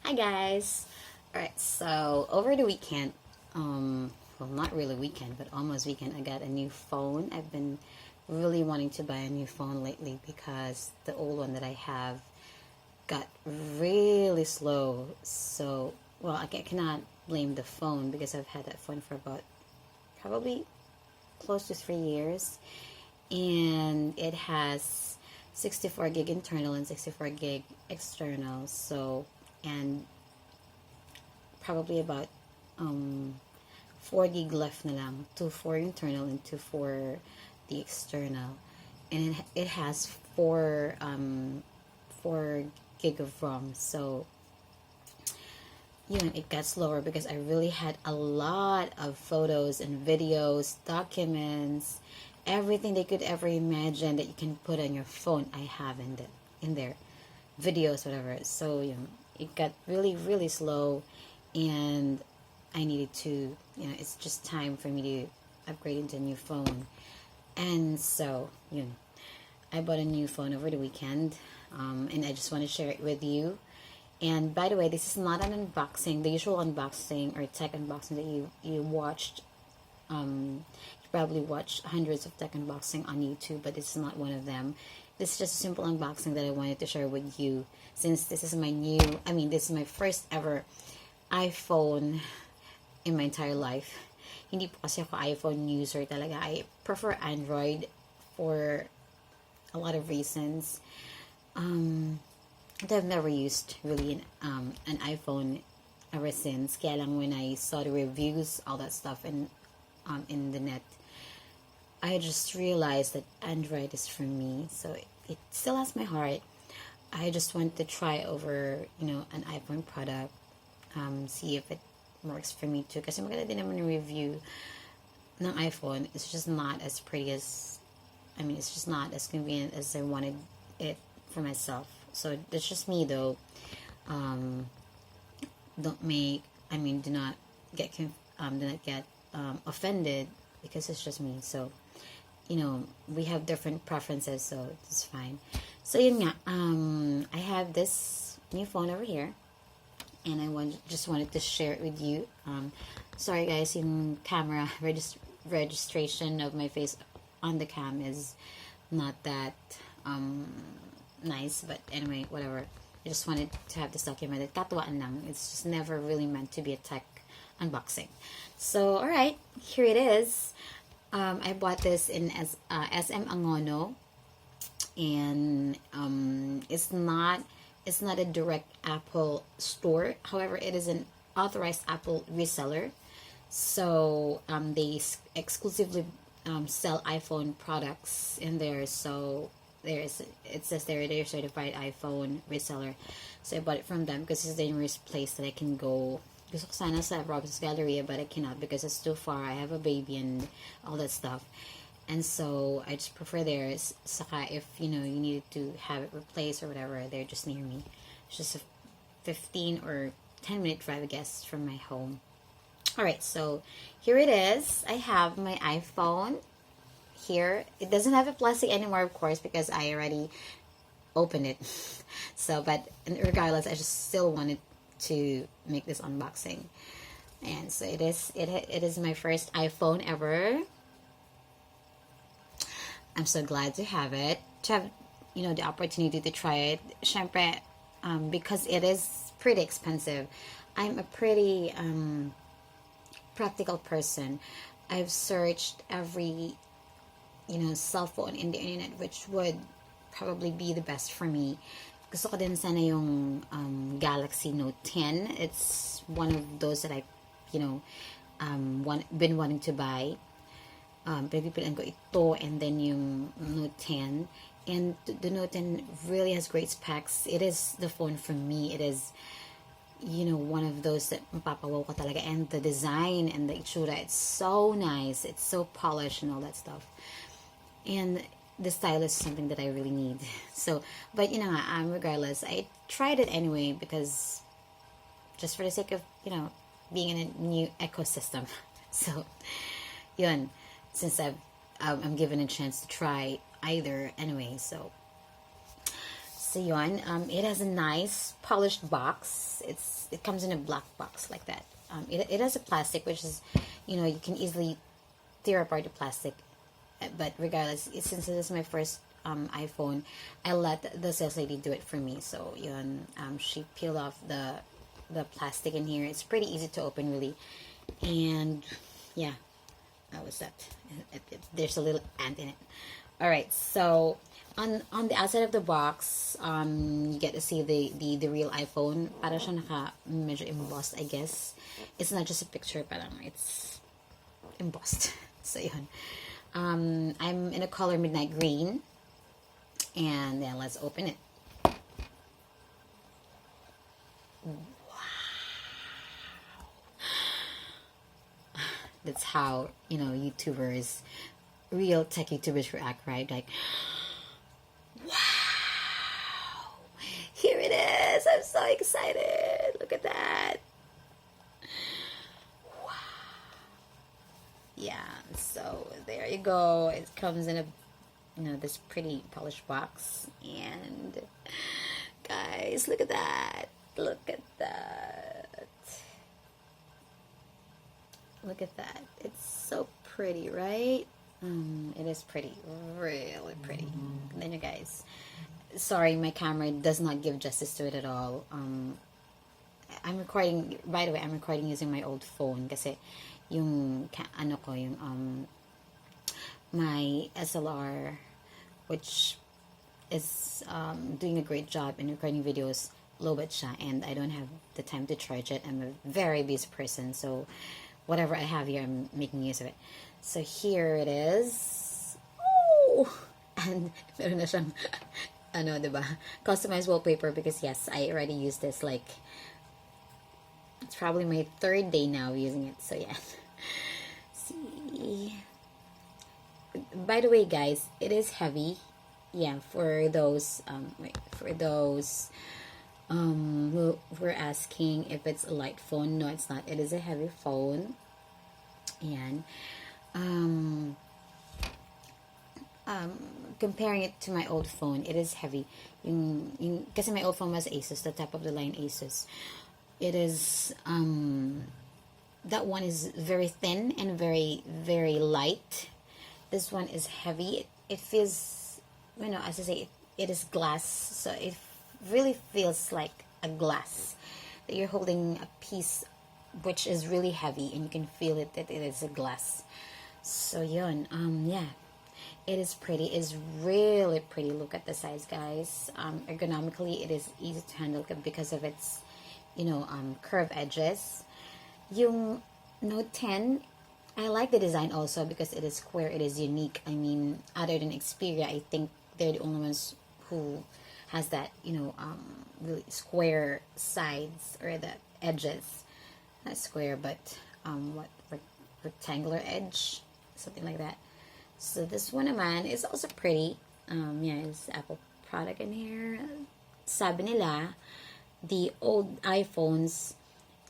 Hi guys. Alright, so over the weekend, well, not really weekend, but almost weekend, I got a new phone. I've been really wanting to buy a new phone lately because the old one that I have got really slow. So, well, I cannot blame the phone because I've had that phone for about probably close to 3 years, and it has 64 gig internal and 64 gig external. So, and probably about 4 gig left na lang, 2 for internal and 2 for the external, and it has 4 gig of ROM. So it got slower because I really had a lot of photos and videos, documents, everything they could ever imagine that you can put on your phone. I have in there, videos, whatever. So it got really really slow, and I needed to, it's just time for me to upgrade into a new phone. And so I bought a new phone over the weekend, and I just want to share it with you. And by the way, this is not an unboxing, the usual unboxing or tech unboxing that you watched. You probably watched hundreds of tech unboxing on YouTube, but this is not one of them. This is just a simple unboxing that I wanted to share with you, since this is this is my first ever iPhone in my entire life. Hindi po kasi ako iPhone user talaga. I prefer Android for a lot of reasons. I've never used really an iPhone ever since. Kaya lang when I saw the reviews, all that stuff in the net, I just realized that Android is for me. So it still has my heart. I just want to try over, an iPhone product, see if it works for me too. Kasi maganda din naman yung review ng iPhone. It's just not as pretty as, it's just not as convenient as I wanted it for myself. So that's just me though. Do not get offended, because it's just me. So we have different preferences, so it's fine. So yun nga, I have this new phone over here, and just wanted to share it with you. Sorry guys, yung camera registration of my face on the cam is not that nice, but anyway, whatever. I just wanted to have this documented. Katuwaan lang. It's just never really meant to be a tech unboxing. So, alright, here it is. I bought this in SM Angono, and it's not a direct Apple store. However, it is an authorized Apple reseller. So they exclusively sell iPhone products in there. So it says they're a certified iPhone reseller. So I bought it from them because it's the nearest place that I can go. Gusto ko sana sa Robinson's Galleria, but I cannot because it's too far. I have a baby and all that stuff. And so I just prefer theirs. Saka if you needed to have it replaced or whatever, they're just near me. It's just a 15 or 10-minute drive, I guess, from my home. Alright, so here it is. I have my iPhone here. It doesn't have a plastic anymore, of course, because I already opened it. So, but regardless, I just still wanted to make this unboxing. And so it is my first iPhone ever. I'm so glad to have it, to have the opportunity to try it. Syempre, because it is pretty expensive. I'm a pretty practical person. I've searched every cell phone in the internet which would probably be the best for me. Gusto ko din sana yung Galaxy Note 10. It's one of those that I been wanting to buy. Pagpipilan ko ito and then yung Note 10. And the Note 10 really has great specs. It is the phone for me. It is one of those that mapapawaw ka talaga. And the design and the itsura, it's so nice. It's so polished and all that stuff. And the style is something that I really need. So, but regardless, I tried it anyway because just for the sake of being in a new ecosystem. So, yun, since I'm given a chance to try either anyway. So So yun, it has a nice polished box. It comes in a black box like that. It has a plastic, which is, you can easily tear apart the plastic. But regardless, since it is my first iPhone, I let the sales lady do it for me. So yun, she peeled off the plastic in here. It's pretty easy to open, really. And yeah, that was that. There's a little ant in it. All right, so on the outside of the box, you get to see the real iPhone. Para siya medyo embossed, I guess. It's not just a picture, parang it's embossed. So yun. I'm in a color midnight green, and then let's open it. That's how YouTubers, real tech YouTubers react, right? Like, wow, here it is. I'm so excited. Look at that. Wow. Yeah, so there you go. It comes in a this pretty polished box, and guys, look at that. Look at that. Look at that. It's so pretty, right? It is pretty. Really pretty. Then you guys, sorry, my camera does not give justice to it at all. I'm recording, by the way, I'm recording using my old phone kasi yung my SLR, which is doing a great job in recording videos, lowbat siya, and I don't have the time to charge it. I'm a very busy person, so whatever I have here, I'm making use of it. So here it is. Oh! And meron na siyang diba? Customized wallpaper, because yes, I already used this, like, it's probably my 3rd day now using it. So yeah. See. By the way, guys, it is heavy. Yeah, for those who were asking if it's a light phone, no, it's not. It is a heavy phone, and comparing it to my old phone, it is heavy. Kasi my old phone was Asus, the top of the line Asus. It is that one is very thin and very, very light. This one is heavy. It feels, as I say, it is glass, so it really feels like a glass that you're holding a piece which is really heavy, and you can feel it that it is a glass. So yun, yeah, it is pretty. It's really pretty. Look at the size, guys. Ergonomically, it is easy to handle because of its curved edges. Yung Note 10, I like the design also because it is square. It is unique. I mean, other than Xperia, I think they're the only ones who has that, really square sides, or the edges. Not square, but rectangular edge, something like that. So this one naman is also pretty. Yeah, it's Apple product in here. Sabi nila, the old iPhones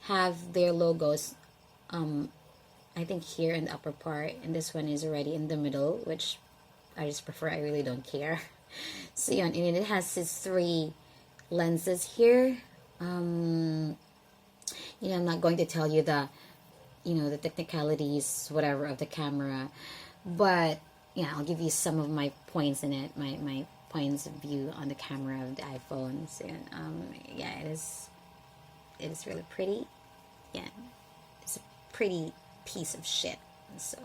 have their logos, I think here in the upper part, and this one is already in the middle, which I just prefer. I really don't care. So yun, and it has its 3 lenses here. I'm not going to tell you the technicalities, whatever, of the camera, but yeah, I'll give you some of my points in it, my points of view on the camera of the iPhone. So yeah, it is really pretty. Yeah, it's a pretty piece of shit. So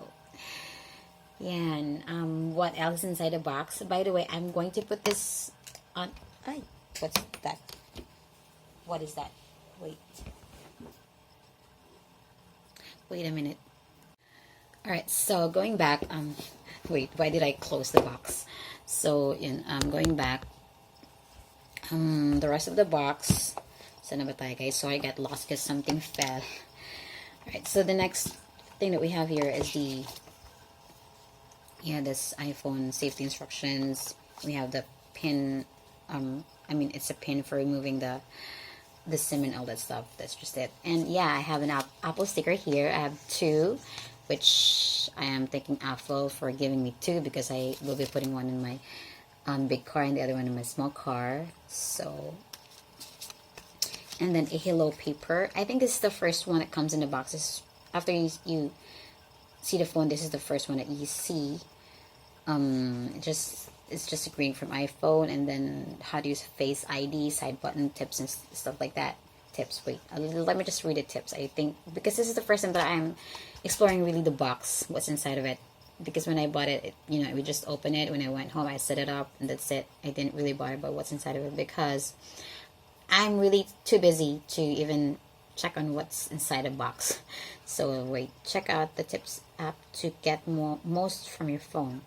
yeah, and what else inside the box? By the way, I'm going to put this on. Ay, what's that? What is that? Wait a minute. All right, so going back. Wait, why did I close the box? So going back. The rest of the box. Saan na ba tayo, guys? So I got lost because something fell. All right, so the next thing that we have here is this iPhone safety instructions. We have the pin. It's a pin for removing the SIM and all that stuff. That's just it. And yeah, I have an Apple sticker here. I have 2, which I am thanking Apple for giving me 2, because I will be putting one in my big car, and the other one is my small car. So, and then a hello paper. I think this is the first one that comes in the boxes. After you see the phone, this is the first one that you see. It's just a green from iPhone, and then how to use Face ID, side button, tips, and stuff like that. Tips. Wait, let me just read the tips. I think because this is the first time that I'm exploring really the box, what's inside of it. Because when I bought it, we just opened it. When I went home, I set it up, and that's it. I didn't really bother about what's inside of it because I'm really too busy to even check on what's inside a box. So wait, check out the tips app to get most from your phone.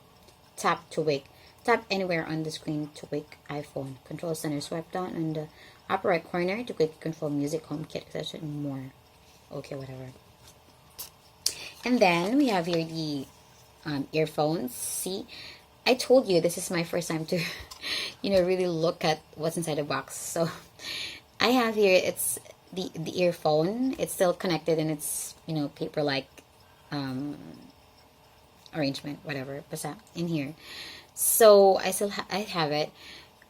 Tap to wake. Tap anywhere on the screen to wake iPhone. Control center. Swipe down in the upper right corner to quickly control music, HomeKit, etc. and more. Okay, whatever. And then we have here the earphones. See, I told you this is my first time to, really look at what's inside the box. So I have here, it's the earphone. It's still connected, and it's paper-like arrangement, whatever. Basta in here. So I have it.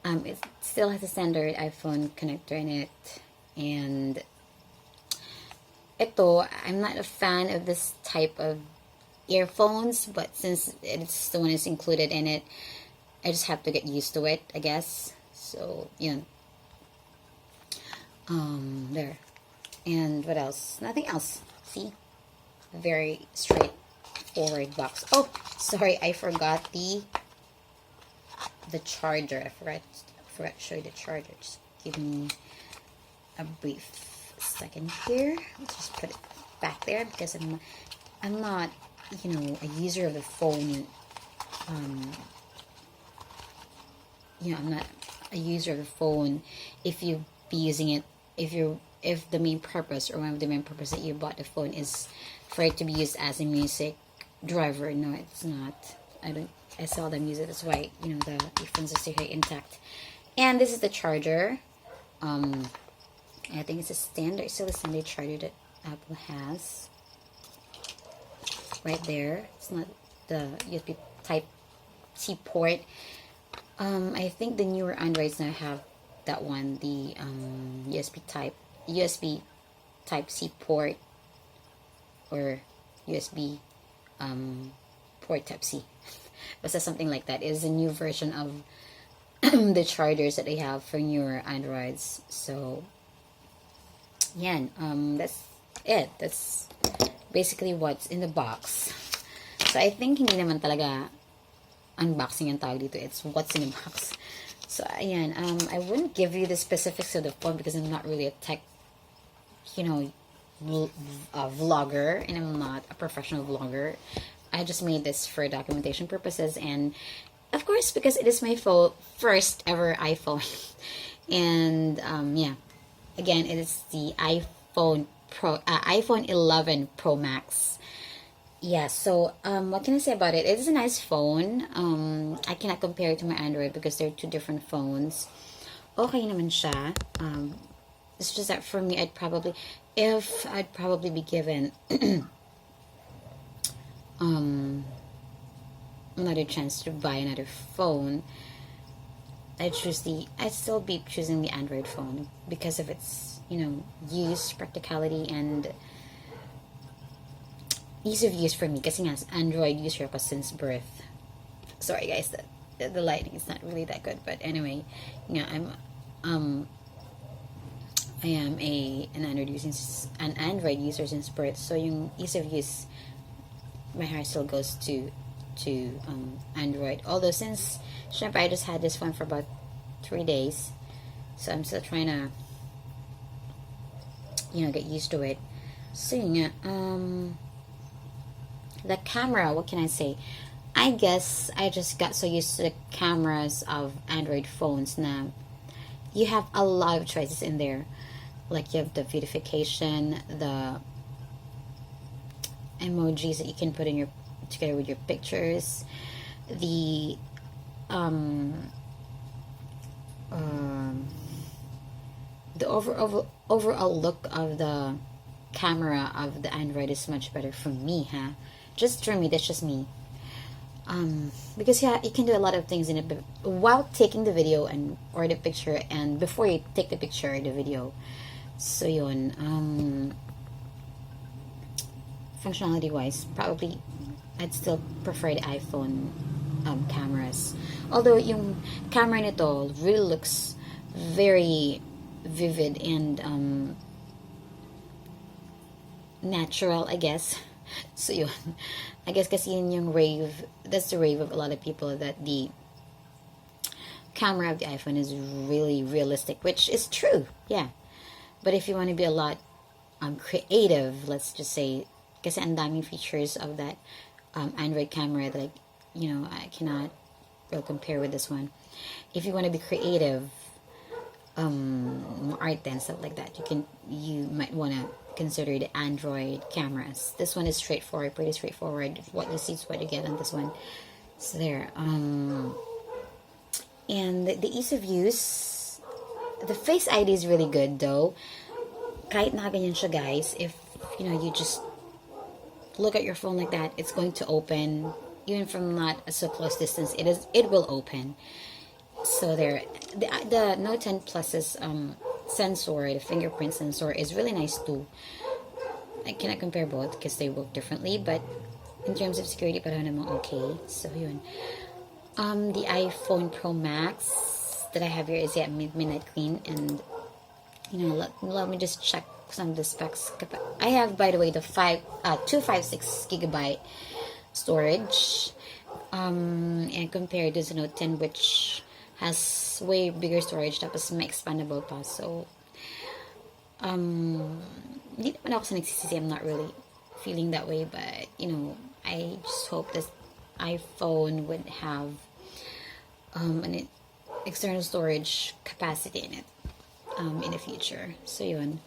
It still has a standard iPhone connector in it, and I'm not a fan of this type of earphones, but since it's the one that's included in it, I just have to get used to it, I guess. So there. And what else? Nothing else. See, very straightforward box. Oh, sorry, I forgot the charger. I forgot to show you the charger. Just give me a brief second here. Let's just put it back there because I'm not a user of the phone. I'm not a user of the phone. If you be using it, if the main purpose or one of the main purpose that you bought the phone is for it to be used as a music driver, no, it's not. I seldom use it. That's why the earphones are still here intact. And this is the charger. I think it's still a standard charger that Apple has. Right there. It's not the USB Type C port. I think the newer Androids now have that one, the USB Type C port, or USB port Type C. But something like that. It is a new version of the chargers that they have for newer Androids. So yeah, that's it. That's basically what's in the box. So I think hindi naman talaga unboxing ang tawag dito. It's what's in the box. So ayan, I wouldn't give you the specifics of the phone because I'm not really a tech, vlogger, and I'm not a professional vlogger. I just made this for documentation purposes, and of course because it is my first ever iPhone. And yeah, again, it is the iPhone 11 Pro Max. Yeah, so what can I say about it? It is a nice phone. I cannot compare it to my Android because they're two different phones. Okay naman siya. It's just that for me, I'd probably be given another chance to buy another phone, I'd still be choosing the Android phone because of its use, practicality, and ease of use for me. Kasi nga, Android user ako since birth. Sorry guys, the lighting is not really that good, but anyway, I am an Android user since birth, so yung ease of use, my heart still goes to Android. Although since syempre I just had this phone for about 3 days, so I'm still trying to get used to it. So yun nga, the camera, what can I say? I guess I just got so used to the cameras of Android phones now. You have a lot of choices in there. Like you have the beautification, the emojis that you can put in together with your pictures, the overall look of the camera of the Android is much better for me, huh? Just for me, that's just me. Because yeah, you can do a lot of things in it while taking the video and or the picture, and before you take the picture or the video. So yun, functionality wise, probably I'd still prefer the iPhone cameras. Although yung camera nito really looks very vivid and natural, I guess. So yun, I guess kasi yun yung rave, that's the rave of a lot of people, that the camera of the iPhone is really realistic, which is true, yeah. But if you want to be a lot creative, let's just say, kasi ang daming features of that Android camera that I cannot really compare with this one. If you want to be creative, art and stuff like that, you might want to consider the Android cameras. This one is straightforward, pretty straightforward. What you see is what you get on this one. So there. And the ease of use, the Face ID is really good though. Kahit nakaganyan siya, guys, if you just look at your phone like that, it's going to open even from not a so close distance. It will open. So there, the Note 10 Plus's sensor, the fingerprint sensor, is really nice too. I cannot compare both because they work differently, but in terms of security, parang naman okay. So yun. The iPhone Pro Max that I have here is midnight clean, and let me just check some of the specs. I have, by the way, the 256 gigabyte storage, and compared to the Note 10, which has way bigger storage, tapos may expandable pa. So hindi naman ako sa nagsisisi. I'm not really feeling that way, but I just hope this iPhone would have an external storage capacity in it in the future. So yun.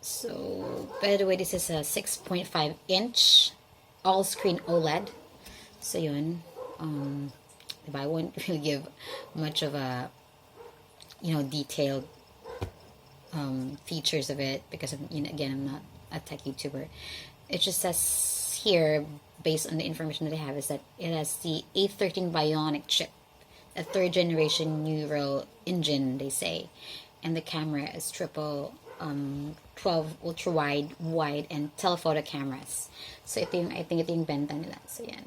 So by the way, this is a 6.5 inch all screen OLED. So yun. If I won't really give much of a detailed features of it, because again, I'm not a tech YouTuber. It just says here, based on the information that I have, is that it has the A13 Bionic chip, a third generation neural engine, they say, and the camera is triple 12 ultra wide and telephoto cameras. So I think ito yung benta nila. So yan.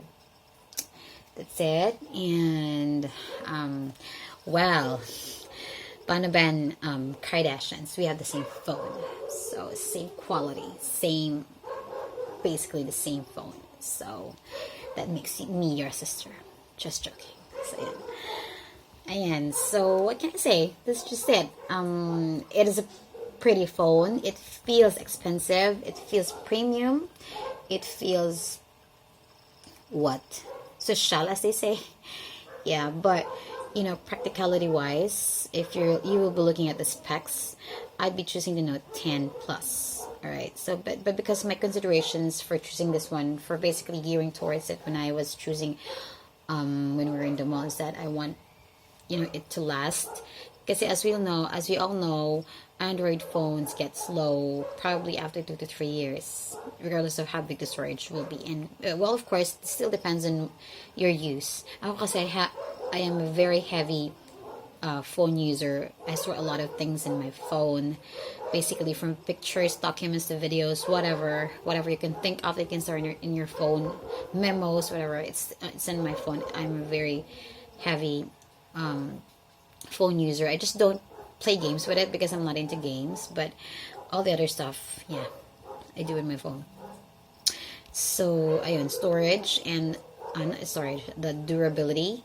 That's it. And well, paano ban Kardashians? We have the same phone, so same quality, basically the same phone. So that makes me your sister. Just joking. So yeah. Ayan. So what can I say? This is just it. It is a pretty phone. It feels expensive. It feels premium. It feels what? Social, as they say. Yeah, but practicality wise, if you will be looking at the specs, I'd be choosing the Note 10 Plus. Alright, so but because my considerations for choosing this one, for basically gearing towards it when I was choosing when we were in the mall, is that I want it to last. Because as we all know, Android phones get slow probably after 2 to 3 years, regardless of how big the storage will be. And well, of course, it still depends on your use. Ako kasi I am a very heavy phone user. I store a lot of things in my phone, basically from pictures, documents to videos, whatever you can think of, you can store in your phone, memos, whatever. It's in my phone. I'm a very heavy phone user. I just don't play games with it because I'm not into games, but all the other stuff, yeah, I do with my phone. So ayun, storage and the durability.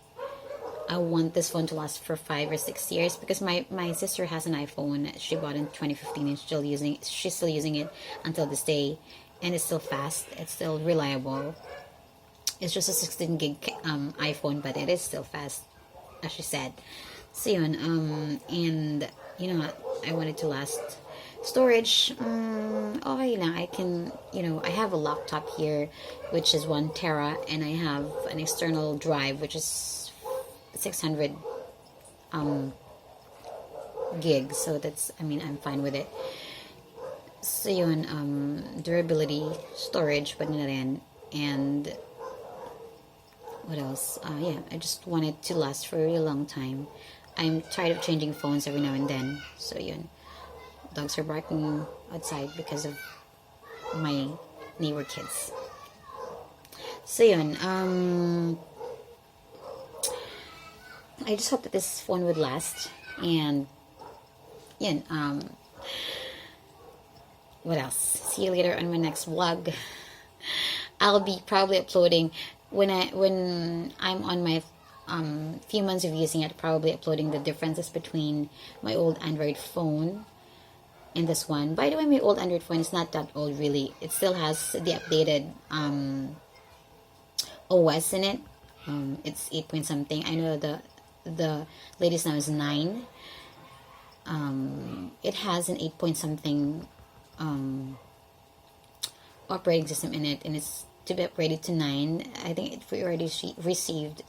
I want this phone to last for 5 or 6 years, because my sister has an iPhone. She bought in 2015 and she's still using it until this day, and it's still fast, it's still reliable. It's just a 16 gig iPhone, but it is still fast, as she said. So yun, and I want it to last. Storage, okay lang. I can, I have a laptop here, which is 1 tera, and I have an external drive, which is 600 gigs. So that's, I'm fine with it. So yun, durability, storage, pwede na rin, and what else? Yeah, I just want it to last for a really long time. I'm tired of changing phones every now and then. So yun, dogs are barking outside because of my neighbor kids. So yun, I just hope that this phone would last. And yun, what else? See you later on my next vlog. I'll be probably uploading when I'm on my few months of using it, probably uploading the differences between my old Android phone and this one. By the way, my old Android phone is not that old really. It still has the updated OS in it. It's 8 point something. I know the latest now is 9. It has an 8 point something operating system in it, and it's to be upgraded to 9. I think we already received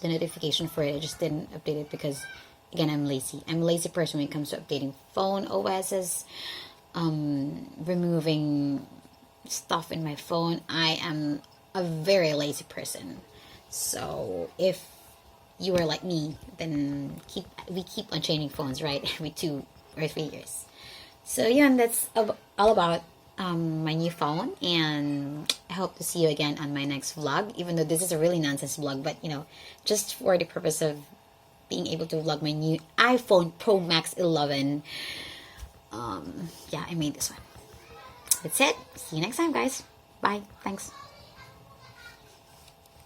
the notification for it. I just didn't update it because, again, I'm lazy. I'm a lazy person when it comes to updating phone OSs, removing stuff in my phone. I am a very lazy person. So if you are like me, then we keep on changing phones, right? Every 2 or 3 years. So yeah, and that's all about my new phone, and I hope to see you again on my next vlog, even though this is a really nonsense vlog, but you know, just for the purpose of being able to vlog my new iPhone Pro Max 11. Yeah, I made this one. That's it. See you next time, guys. Bye. Thanks.